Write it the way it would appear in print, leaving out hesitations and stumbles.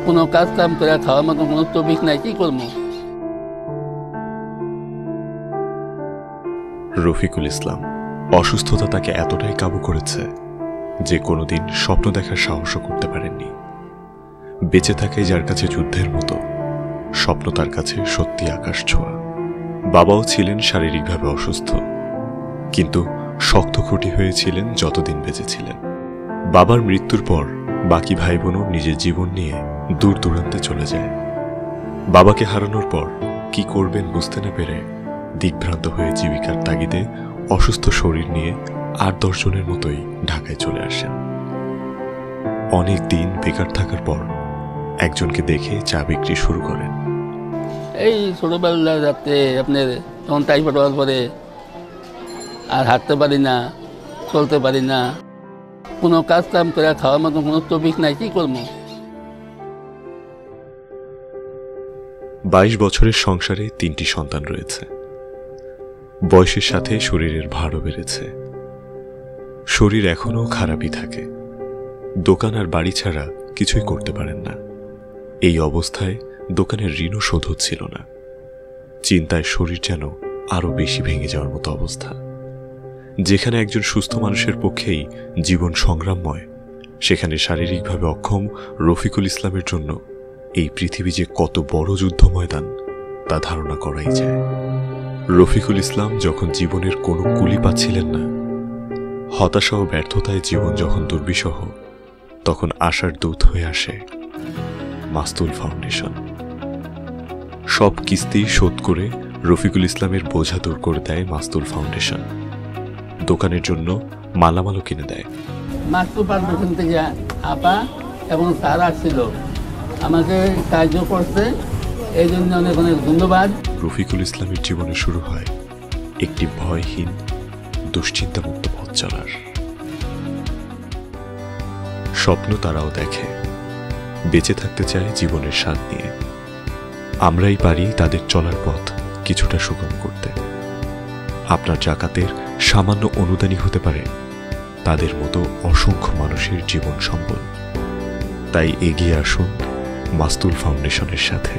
কোনো কাজ কাম করে খাওয়ার মতো কোনো তৌফিক নাই, কি করবো? রফিকুল ইসলাম অসুস্থতা তাকে এতটাই কাবু করেছে যে কোনোদিন স্বপ্ন দেখার সাহসও করতে পারেননি। বেঁচে থাকাই যার কাছে যুদ্ধের মতো, স্বপ্ন তার কাছে সত্যি আকাশ ছোঁয়া। বাবাও ছিলেন শারীরিকভাবে অসুস্থ, কিন্তু শক্ত খুঁটি হয়েছিলেন যতদিন বেঁচে ছিলেন। বাবার মৃত্যুর পর বাকি ভাই বোনও নিজের জীবন নিয়ে দূর দূরান্তে চলে যায়। বাবাকে হারানোর পর কি করবেন বুঝতে না পেরে দিকভ্রান্ত হয়ে জীবিকার তাগিদে অসুস্থ শরীর নিয়ে ৮-১০ জনের মতোই ঢাকায় চলে আসেন। অনেক দিন বেকার থাকার পর একজনকে দেখে চা বিক্রি শুরু করেন। এই ছোটোবেলা যাতে আপনার তখন টাইফয়েড হওয়ার পরে আর হাঁটতে পারি না, চলতে পারি না, কোনো কাজ কাম করে খাওয়ার মতো কোনো তৌফিক নাই, কি করবো? ২২ বছরের সংসারে ৩টি সন্তান রয়েছে। বয়সের সাথে শরীরের ভারও বেড়েছে। শরীর এখনও খারাপই থাকে। দোকান আর বাড়ি ছাড়া কিছুই করতে পারেন না। এই অবস্থায় দোকানের ঋণও শোধ হচ্ছিল না। চিন্তায় শরীর যেন আরো বেশি ভেঙে যাওয়ার মতো অবস্থা। যেখানে একজন সুস্থ মানুষের পক্ষেই জীবন সংগ্রামময়, সেখানে শারীরিকভাবে অক্ষম রফিকুল ইসলামের জন্য এই পৃথিবী যে কত বড় যুদ্ধ ময়দান তা ধারণা করাই যায়। রফিকুল ইসলাম যখন জীবনের কোনো কুলি পাচ্ছিলেন না, হতাশা ও ব্যর্থতায় জীবন যখন দুর্বিষহ, তখন আশার দূত হয়ে আসে মাস্তুল ফাউন্ডেশন। সব কিস্তি শোধ করে রফিকুল ইসলামের বোঝা দূর করে দেয় মাস্তুল ফাউন্ডেশন। দোকানের জন্য মালামালও কিনে দেয়। মাস্তুল ফাউন্ডেশন থেকে আপা এবং স্যার আসছিল, আমাকে সাহায্য করছে, এই জন্য অনেক অনেক ধন্যবাদ। রফিকুল ইসলামের জীবনে শুরু হয় একটি ভয়হীন, দুশ্চিন্তামুক্ত পথ চলার স্বপ্ন। তারাও দেখে, বেঁচে থাকতে চায় জীবনের স্বাদ নিয়ে। আমরাই পারি তাদের চলার পথ কিছুটা সুগম করতে। আপনার জাকাতের সামান্য অনুদানী হতে পারে তাদের মতো অসংখ্য মানুষের জীবন সম্বল। তাই এগিয়ে আসুন মাস্তুল ফাউন্ডেশনের সাথে।